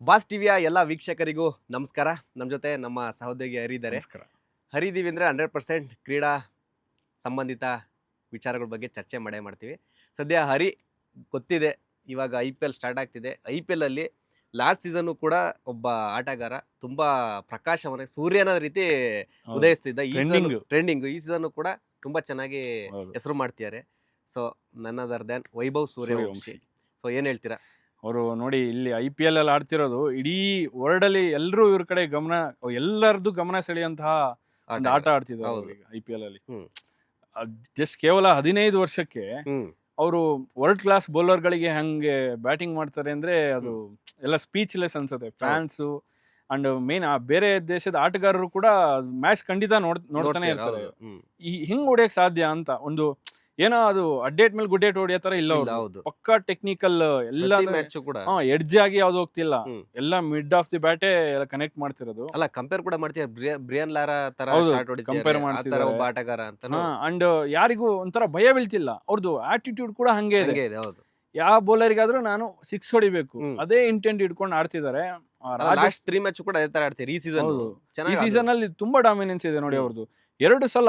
Boss ಟಿವಿಯ ಎಲ್ಲ ವೀಕ್ಷಕರಿಗೂ ನಮಸ್ಕಾರ. ನಮ್ಮ ಜೊತೆ ನಮ್ಮ ಸಹೋದ್ಯೋಗಿ ಹರಿ ಇದ್ದಾರೆ. ನಮಸ್ಕಾರ. ಹರಿದೀವಿ ಅಂದರೆ 100% ಕ್ರೀಡಾ ಸಂಬಂಧಿತ ವಿಚಾರಗಳ ಬಗ್ಗೆ ಚರ್ಚೆ ಮಾಡೇ ಮಾಡ್ತೀವಿ. ಸದ್ಯ ಹರಿ ಗೊತ್ತಿದೆ, ಇವಾಗ IPL ಸ್ಟಾರ್ಟ್ ಆಗ್ತಿದೆ. IPL ಅಲ್ಲಿ ಲಾಸ್ಟ್ ಸೀಸನ್ನು ಕೂಡ ಒಬ್ಬ ಆಟಗಾರ ತುಂಬ ಪ್ರಕಾಶವನ್ನ ಸೂರ್ಯನ ರೀತಿ ಉದಯಿಸ್ತಿದ್ದ. ಟ್ರೆಂಡಿಂಗ್ ಈ ಸೀಸನ್ನು ಕೂಡ ತುಂಬ ಚೆನ್ನಾಗಿ ಹೆಸರು ಮಾಡ್ತಿದ್ದಾರೆ. ಸೊ ನನ್ other than Vaibhav Suryavanshi. So ಏನು ಹೇಳ್ತೀರಾ? ಅವರು ನೋಡಿ, ಇಲ್ಲಿ IPL ಅಲ್ಲಿ ಆಡ್ತಿರೋದು ಇಡೀ ವರ್ಲ್ಡ್ ಅಲ್ಲಿ ಎಲ್ಲರೂ ಇವ್ರ ಕಡೆ ಎಲ್ಲರದ್ದು ಗಮನ ಸೆಳೆಯುವಂತಹ ಒಂದು ಆಟ ಆಡ್ತಿದ್ದಾರೆ IPL ಅಲ್ಲಿ. ಜಸ್ಟ್ ಕೇವಲ 15 ವರ್ಷಕ್ಕೆ ಅವರು ವರ್ಲ್ಡ್ ಕ್ಲಾಸ್ ಬೌಲರ್ ಗಳಿಗೆ ಹಂಗೆ ಬ್ಯಾಟಿಂಗ್ ಮಾಡ್ತಾರೆ ಅಂದ್ರೆ ಅದು ಎಲ್ಲ ಸ್ಪೀಚ್ಲೆಸ್ ಅನ್ಸುತ್ತೆ. ಫ್ಯಾನ್ಸ್ ಅಂಡ್ ಮೇನ್ ಬೇರೆ ದೇಶದ ಆಟಗಾರರು ಕೂಡ ಮ್ಯಾಚ್ ಖಂಡಿತ ನೋಡ್ತಾನೆ ಇರ್ತಾರೆ. ಹಿಂಗ್ ಹೊಡಿಯಕ್ ಸಾಧ್ಯ ಅಂತ ಒಂದು ಏನೋ ಅದು ಅಡ್ಡೇಟ್ ಮೇಲೆ ಗುಡ್ಡೇಟ್ ಹೊಡಿಯೋ ತರ ಇಲ್ಲ. ಪಕ್ಕಾ ಟೆಕ್ನಿಕಲ್ ಎಲ್ಲ ಎಡ್ಜ್ ಆಗಿ ಯಾವ್ದು ಹೋಗ್ತಿಲ್ಲ, ಎಲ್ಲ ಮಿಡ್ ಆಫ್ ದಿ ಬ್ಯಾಟೆ ಎಲ್ಲ ಕನೆಕ್ಟ್ ಮಾಡ್ತಿರೋದು. ಅಲ್ಲ, ಕಂಪೇರ್ ಕೂಡ ಮಾಡ್ತಿದ್ದಾರೆ ಬ್ರಿಯನ್ ಲಾರಾ ತರ ಕಂಪೇರ್ ಮಾಡ್ತಿದ್ದಾರೆ ಒಬ್ಬ ಆಟಗಾರ ಅಂತ. ಅಂಡ್ ಯಾರಿಗೂ ಒಂಥರ ಭಯ ಬೀಳ್ತಿಲ್ಲ. ಅವ್ರದ್ದು ಆಟಿಟ್ಯೂಡ್ ಕೂಡ ಹಂಗೆ ಇದೆ. ಯಾವ ಬೌಲರ್ಗಾದ್ರೂ ನಾನು 6 ಹೊಡಿಬೇಕು ಅದೇ ಇಂಟೆಂಟ್ ಇಟ್ಕೊಂಡು ಆಡ್ತಿದ್ದಾರೆ. ಲಾಸ್ಟ್ 3 ಮ್ಯಾಚ್ ಕೂಡ ಅದೇ ತರ ಆಡ್ತಾರೆ ಈ ಸೀಸನ್ ಅಲ್ಲಿ ತುಂಬಾ ಡಾಮಿನೆನ್ಸ್ ಇದೆ ನೋಡಿ ಅವ್ರದ್ದು. 2 ಸಲ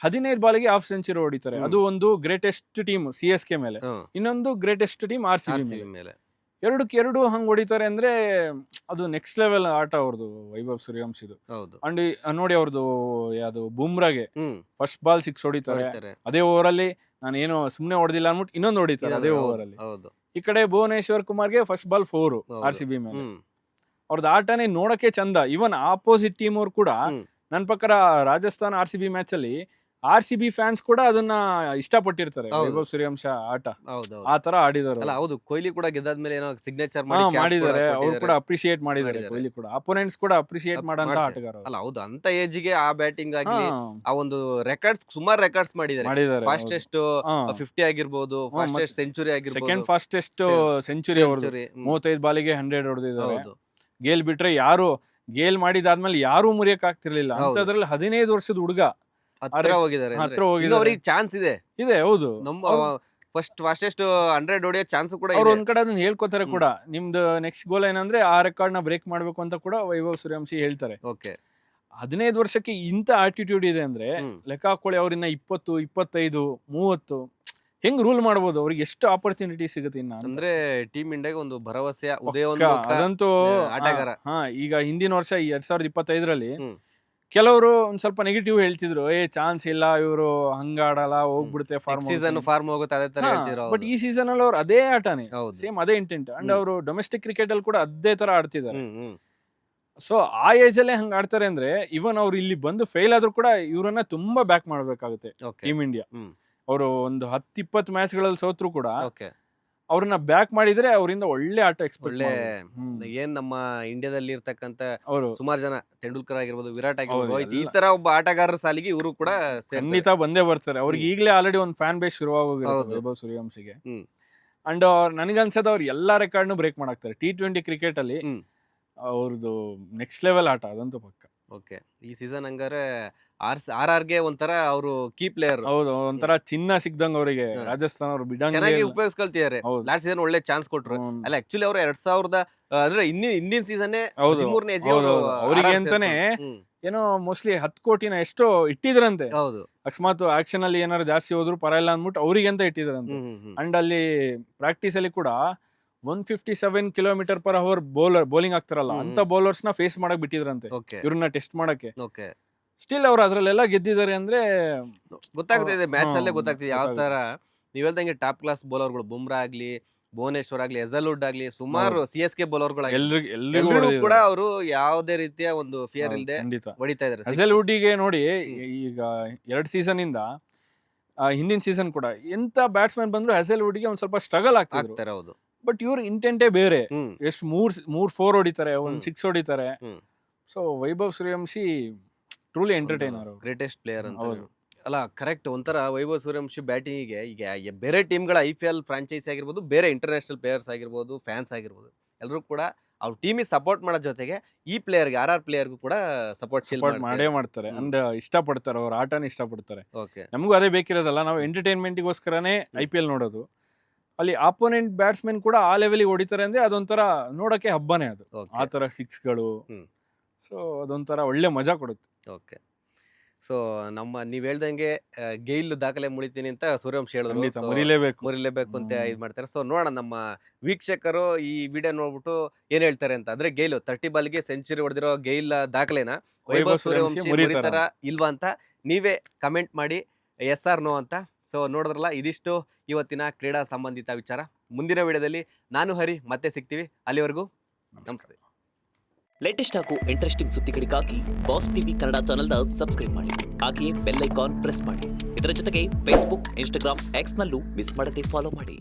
15 ಬಾಲಿಗೆ ಹಾಫ್ ಸೆಂಚುರಿ ಹೊಡಿತಾರೆ. ಅದು ಒಂದು ಗ್ರೇಟೆಸ್ಟ್ ಟೀಮ್ CSK ಮೇಲೆ, ಇನ್ನೊಂದು ಗ್ರೇಟೆಸ್ಟ್ ಟೀಮ್ RCB ಮೇಲೆ. 2-2 ಹಂಗ್ ಹೊಡಿತಾರೆ ಅಂದ್ರೆ ಅದು ನೆಕ್ಸ್ಟ್ ಲೆವೆಲ್ ಆಟ ಅವ್ರದ್ದು ವೈಭವ್ ಸೂರ್ಯವಂಶಿದು. ಅಂಡ್ ನೋಡಿ ಅವ್ರದ್ದು ಯಾವ್ದು ಬುಮ್ರಾಗೆ ಫಸ್ಟ್ ಬಾಲ್ 6 ಹೊಡಿತಾರೆ. ಅದೇ ಓವರ್ ಅಲ್ಲಿ ನಾನು ಏನೋ ಸುಮ್ನೆ ಹೊಡೆದಿಲ್ಲ ಅನ್ಬಿಟ್ಟು ಇನ್ನೊಂದು ಹೊಡಿತಾರೆ ಅದೇ ಓವರ್ ಅಲ್ಲಿ. ಈ ಕಡೆ ಭುವನೇಶ್ವರ್ ಕುಮಾರ್ಗೆ ಫಸ್ಟ್ ಬಾಲ್ 4 RCB ಮೇಲೆ. ಅವ್ರದ್ದು ಆಟನೇ ನೋಡಕ್ಕೆ ಚಂದ. ಇವನ್ ಆಪೋಸಿಟ್ ಟೀಮ್ ಅವ್ರು ಕೂಡ ನನ್ನ ಪ್ರಕಾರ ರಾಜಸ್ಥಾನ್ RCB ಮ್ಯಾಚ್ ಅಲ್ಲಿ RCB ಫ್ಯಾನ್ಸ್ ಕೂಡ ಅದನ್ನ ಇಷ್ಟಪಟ್ಟಿರ್ತಾರೆ. ವೈಭವ್ ಸೂರ್ಯವಂಶ ಆಟ ಆ ತರ ಆಡಿದಾರೆ. ಹೌದು, ಕೊಹ್ಲಿ ಕೂಡ ಗೆದ್ದಾದ್ಮೇಲೆ ಏನೋ ಸಿಗ್ನೇಚರ್ ಮಾಡಿದ್ದಾರೆ. ಅವ್ರು ಕೂಡ ಅಪ್ರಿಶಿಯೇಟ್ ಮಾಡಿದ್ದಾರೆ. ಕೊಹ್ಲಿ ಕೂಡ ಅಪೋನೆಂಟ್ಸ್ ಕೂಡ ಅಪ್ರಿಶಿಯೇಟ್ ಮಾಡಂತ ಆಟಗಾರ. ಅಲ್ಲ ಹೌದು, ಅಂತ ಏಜ್ಗೆ ಆ ಬ್ಯಾಟಿಂಗ್ ಆಗ್ಲಿ, ಆ ಒಂದು ರೆಕಾರ್ಡ್ಸ್ ಸುಮಾರು ರೆಕಾರ್ಡ್ಸ್ ಮಾಡಿದ್ದಾರೆ. ಫಾಸ್ಟೆಸ್ಟ್ 50 ಆಗಿರ್ಬೋದು, ಫಾಸ್ಟೆಸ್ಟ್ ಸೆಂಚುರಿ ಆಗಿರ್ಬೋದು, ಸೆಕೆಂಡ್ ಫಾಸ್ಟೆಸ್ಟ್ ಸೆಂಚುರಿ ಅವ್ರದ್ದು. 35 ಬಾಲಿಗೆ 100 ಹೊಡೆದಿದ್ದಾರೆ. ಗೇಲ್ ಬಿಟ್ರೆ ಯಾರು ಗೇಲ್ ಮಾಡಿದಾದ್ಮೇಲೆ ಯಾರು ಮುರಿಯಕ್ ಆಗ್ತಿರ್ಲಿಲ್ಲ. ಅಂತದ್ರಲ್ಲಿ 15 ವರ್ಷದ ಹುಡುಗ ಹತ್ರ ಹೋಗಿದ್ದಾರೆ. ಅವ್ರಿಗೆ ಚಾನ್ಸ್ ಇದೆ. ಹೌದು, ಫಸ್ಟ್ ಫಾಸ್ಟೆಸ್ಟ್ 100 ಹೊಡೆಯೋ ಚಾನ್ಸ್ ಕೂಡ ಅವ್ರು ಒಂದ್ ಕಡೆ ಅದನ್ನ ಹೇಳ್ಕೊತಾರೆ ಕೂಡ. ನಿಮ್ದು ನೆಕ್ಸ್ಟ್ ಗೋಲ್ ಏನಂದ್ರೆ ಆ ರೆಕಾರ್ಡ್ ನ ಬ್ರೇಕ್ ಮಾಡ್ಬೇಕು ಅಂತ ಕೂಡ ವೈಭವ್ ಸೂರ್ಯವಂಶಿ ಹೇಳ್ತಾರೆ. 15 ವರ್ಷಕ್ಕೆ ಇಂತ ಆಟಿಟ್ಯೂಡ್ ಇದೆ ಅಂದ್ರೆ ಲೆಕ್ಕ ಹಾಕೊಳ್ಳಿ. ಅವ್ರಿನ್ನ 20, 25, 30 ಹೆಂಗ್ ರೂಲ್ ಮಾಡ್ಬೋದು? ಅವ್ರಿಗೆ ಎಷ್ಟು ಆಪರ್ಚುನಿಟಿ ಸಿಗುತ್ತೆ ಇನ್ನ ಅಂದ್ರೆ ಟೀಮ್ ಇಂಡಿಯಾಗೆ ಒಂದು ಭರವಸೆ ಅದಂತೂ ಆಟಗಾರ. ಈಗ ಹಿಂದಿನ ವರ್ಷ 2025ರಲ್ಲಿ ಕೆಲವರು ಒಂದ್ ಸ್ವಲ್ಪ ನೆಗೆಟಿವ್ ಹೇಳ್ತಿದ್ರು, ಚಾನ್ಸ್ ಇಲ್ಲ, ಇವರು ಹಂಗಾಡಲ್ಲ, ಹೋಗ್ಬಿಡುತ್ತೆ ಫಾರ್ಮ್ ಹೋಗುತ್ತೆ ಅದೇ ತರ ಹೇಳ್ತಿದ್ರು. ಬಟ್ ಈ ಸೀಸನ್ ಅಲ್ಲಿ ಅವ್ರು ಅದೇ ಆಟನೇ, ಸೇಮ್ ಅದೇ ಇಂಟೆಂಟ್. ಅಂಡ್ ಅವರು ಡೊಮೆಸ್ಟಿಕ್ ಕ್ರಿಕೆಟ್ ಅಲ್ಲಿ ಕೂಡ ಅದೇ ತರ ಆಡ್ತಿದ್ದಾರೆ. ಸೊ ಆ ಏಜ್ ಅಲ್ಲೇ ಹಂಗ ಆಡ್ತಾರೆ ಅಂದ್ರೆ ಇವನ್ ಅವ್ರು ಇಲ್ಲಿ ಬಂದು ಫೇಲ್ ಆದ್ರೂ ಕೂಡ ಇವ್ರನ್ನ ತುಂಬಾ ಬ್ಯಾಕ್ ಮಾಡ್ಬೇಕಾಗುತ್ತೆ ಟೀಮ್ ಇಂಡಿಯಾ. ಅವರು ಒಂದು 10-20 ಮ್ಯಾಚ್ ಗಳಲ್ಲಿ ಸೋತ್ರು ಕೂಡ ಅವ್ರನ್ನ ಬ್ಯಾಕ್ ಮಾಡಿದ್ರೆ ಅವರಿಂದ ಒಳ್ಳೆ ಆಟ ಎಕ್ಸ್ಪೆಕ್ಟ್. ಏನ್ ನಮ್ಮ ಇಂಡಿಯಾದಲ್ಲಿ ಇರ್ತಕ್ಕಂತ ಸುಮಾರು ಜನ, ತೆಂಡೂಲ್ಕರ್ ಆಗಿರ್ಬೋದು, ವಿರಾಟ್ ಆಗಿರ್ಬೋದು, ಈ ತರ ಒಬ್ಬ ಆಟಗಾರರ ಸಾಲಿಗೆ ಇವರು ಕೂಡ ಖಂಡಿತ ಬಂದೇ ಬರ್ತಾರೆ. ಅವ್ರಿಗೆ ಈಗಲೇ ಆಲ್ರೆಡಿ ಒಂದು ಫ್ಯಾನ್ ಬೇಸ್ ಶುರುವಾಗೋಗಿರುತ್ತೆ ವೈಭವ್ ಸೂರ್ಯವಂಶಿಗೆ. ಅಂಡ್ ನನಗನ್ಸದ ಅವ್ರು ಎಲ್ಲಾ ರೆಕಾರ್ಡ್ನು ಬ್ರೇಕ್ ಮಾಡಾಕ್ತಾರೆ T20 ಕ್ರಿಕೆಟ್ ಅಲ್ಲಿ. ಅವ್ರದ್ದು ನೆಕ್ಸ್ಟ್ ಲೆವೆಲ್ ಆಟ ಅದಂತೂ ಪಕ್ಕ. ಈ ಸೀಸನ್ ಹಂಗಾರೆ RRಗೆ ಒಂಥರ ಅವರು ಕೀ ಪ್ಲೇಯರ್. ಹೌದು, ಒಂಥರ ಚಿನ್ನ ಸಿಕ್ದಂಗ ಅವರಿಗೆ. ರಾಜಸ್ಥಾನ್ ಅವರು ಚೆನ್ನಾಗಿ ಉಪಯೋಗಿಸ್ಕೊಳ್ತಿದ್ದಾರೆ. ಲಾಸ್ಟ್ ಸೀಸನ್ ಒಳ್ಳೆ ಚಾನ್ಸ್ ಕೊಟ್ರು. ಅಲ್ಲ, ಆಕ್ಚುಲಿ ಅವರು 2000 ಅಂದ್ರೆ ಹಿಂದಿನ ಸೀಸನ್ ಅವರಿಗೆ ಅಂತಾನೆ ಏನೋ ಮೋಸ್ಟ್ಲಿ 10 ಕೋಟಿನ ಎಷ್ಟೋ ಇಟ್ಟಿದ್ರಂತೆ. ಅಕಸ್ಮಾತ್ ಆಕ್ಷನ್ ಅಲ್ಲಿ ಏನಾದ್ರು ಜಾಸ್ತಿ ಹೋದ್ರು ಪರವಾಗಿಲ್ಲ ಅಂದ್ಬಿಟ್ಟು ಅವ್ರಿಗೆ ಅಂತ ಇಟ್ಟಿದ್ರಂತೆ. ಅಂಡ್ ಅಲ್ಲಿ ಪ್ರಾಕ್ಟೀಸ್ ಅಲ್ಲಿ ಕೂಡ 157 km/h ಬೌಲಿಂಗ್ ಆಗ್ತಾರಲ್ಲ, ಅಂತ ಬೌಲರ್ಸ್ ನ ಫೇಸ್ ಮಾಡಕ್ ಬಿಟ್ಟಿದ್ರಂತೆ ಇವ್ರನ್ನ ಟೆಸ್ಟ್ ಮಾಡಕ್ಕೆ. ಸ್ಟಿಲ್ ಅವ್ರು ಅದ್ರಲ್ಲೆಲ್ಲ ಗೆದ್ದಿದ್ದಾರೆ ಅಂದ್ರೆ ಗೊತ್ತಾಗ್ತಿದೆ, ಮ್ಯಾಚ್ ಅಲ್ಲೇ ಗೊತ್ತಾಗ್ತಿದೆ ಯಾವ ತರ. ನೀವ್ ಹೇಳ್ದಂಗೆ ಟಾಪ್ ಕ್ಲಾಸ್ ಬೌಲರ್ಗಳು, ಬುಮ್ರಾ ಆಗ್ಲಿ, ಭುವನೇಶ್ವರ್ ಆಗ್ಲಿ, ಹೆಜಲ್ವುಡ್ ಆಗ್ಲಿ, ಸುಮಾರು CSK ಬೌಲರ್ಗಳು ಎಲ್ಲರಿಗೂ ಕೂಡ ಅವರು ಯಾವುದೇ ರೀತಿಯ ಒಂದು ಫಿಯರ್ ಇಲ್ಲದೆ ಹೊಡಿತಾ ಇದ್ದಾರೆ. ಹೆಜಲ್ವುಡ್ ಗೆ ನೋಡಿ, ಈಗ 2 ಸೀಸನ್ ಇಂದ ಹಿಂದಿನ ಸೀಸನ್ ಕೂಡ ಎಂತ ಬ್ಯಾಟ್ಸ್ಮನ್ ಬಂದ್ರು ಹೆಜಲ್ವುಡ್ ಗೆ ಒಂದ್ ಸ್ವಲ್ಪ ಸ್ಟ್ರಗಲ್ ಆಗ್ತಾರೆ. ಹೌದು, ಬಟ್ ಇವ್ರ ಇಂಟೆಂಟೇ ಬೇರೆ. ಎಷ್ಟು 3-4 ಹೊಡಿತಾರೆ, 6 ಹೊಡಿತಾರೆ. So Vaibhav Suryavanshi truly entertainer, greatest player ಅಂತ. ಅಲ್ಲ, ಕರೆಕ್ಟ್. ಒಂಥರ ವೈಭವ್ ಸೂರ್ಯವಂಶಿ ಬ್ಯಾಟಿಂಗಿಗೆ ಈಗ ಬೇರೆ ಟೀಮ್ಗಳ IPL ಫ್ರಾಂಚೈಸಿ ಆಗಿರ್ಬೋದು, ಬೇರೆ ಇಂಟರ್ನ್ಯಾಷನಲ್ ಪ್ಲೇಯರ್ಸ್ ಆಗಿರ್ಬೋದು, ಫ್ಯಾನ್ಸ್ ಆಗಿರ್ಬೋದು, ಎಲ್ಲರೂ ಕೂಡ ಅವ್ರ ಟೀಮಿಗೆ ಸಪೋರ್ಟ್ ಮಾಡೋ ಜೊತೆಗೆ ಈ ಪ್ಲೇಯರ್ಗೆ, RR ಪ್ಲೇಯರ್ಗೂ ಕೂಡ ಸಪೋರ್ಟ್ ಮಾಡೇ ಮಾಡ್ತಾರೆ. ಅಂಡ್ ಇಷ್ಟಪಡ್ತಾರೆ, ಅವ್ರ ಆಟನ ಇಷ್ಟಪಡ್ತಾರೆ. ನಮಗೂ ಅದೇ ಬೇಕಿರೋದಲ್ಲ, ನಾವು ಎಂಟರ್ಟೈನ್ಮೆಂಟ್ಗೋಸ್ಕರನೇ IPL ನೋಡೋದು. ಅಲ್ಲಿ ಆಪೋನೆಂಟ್ ಬ್ಯಾಟ್ಸ್ಮನ್ ಕೂಡ ಆ ಲೆವೆಲ್ಗೆ ಹೊಡಿತಾರೆ ಅಂದ್ರೆ ಅದೊಂಥರ ನೋಡಕ್ಕೆ ಹಬ್ಬನೇ ಅದು. ಆ ತರ ಸಿಕ್ಸ್ಗಳು. ಸೊ ಅದೊಂಥರ ಒಳ್ಳೆ ಮಜಾ ಕೊಡುತ್ತೆ. ಓಕೆ. ಸೊ ನೀವ್ ಹೇಳ್ದಂಗೆ ಗೈಲ್ ದಾಖಲೆ ಮುಳಿತೀನಿ ಅಂತ ಸೂರ್ಯವಂಶಿ ಹೇಳಿದ್ರು. ಮುರಿಲೇಬೇಕು ಅಂತ ಇದು ಮಾಡ್ತಾರೆ. ಸೊ ನೋಡೋಣ ನಮ್ಮ ವೀಕ್ಷಕರು ಈ ವಿಡಿಯೋ ನೋಡ್ಬಿಟ್ಟು ಏನ್ ಹೇಳ್ತಾರೆ ಅಂತ. ಅಂದ್ರೆ ಗೈಲ್ 30 ಬಾಲ್ಗೆ ಸೆಂಚುರಿ ಹೊಡೆದಿರೋ ಗೈಲ್ ದಾಖಲೆನ ವೈಭವ್ ಸೂರ್ಯವಂಶಿ ಮುರಿತಾರ ಇಲ್ವಾ ಅಂತ ನೀವೇ ಕಮೆಂಟ್ ಮಾಡಿ, ಎಸ್ ಆರ್ ನೋ ಅಂತ. ಸೊ ನೋಡಿದ್ರಲ್ಲ, ಇದಿಷ್ಟು ಇವತ್ತಿನ ಕ್ರೀಡಾ ಸಂಬಂಧಿತ ವಿಚಾರ. ಮುಂದಿನ ವಿಡಿಯೋದಲ್ಲಿ ನಾನು ಹರಿ ಮತ್ತೆ ಸಿಗ್ತೀವಿ. ಅಲ್ಲಿವರೆಗೂ ನಮಸ್ತೆ. ಲೇಟೆಸ್ಟ್ ಹಾಗೂ ಇಂಟ್ರೆಸ್ಟಿಂಗ್ ಸುದ್ದಿಗಳಿಗಾಗಿ ಬಾಸ್ ಟಿವಿ ಕನ್ನಡ ಚಾನೆಲ್ನ ಸಬ್ಸ್ಕ್ರೈಬ್ ಮಾಡಿ. ಹಾಗೆಯೇ ಬೆಲ್ ಐಕಾನ್ ಪ್ರೆಸ್ ಮಾಡಿ. ಇದರ ಜೊತೆಗೆ ಫೇಸ್ಬುಕ್, ಇನ್ಸ್ಟಾಗ್ರಾಮ್, ಎಕ್ಸ್ನಲ್ಲೂ ಮಿಸ್ ಮಾಡದೆ ಫಾಲೋ ಮಾಡಿ.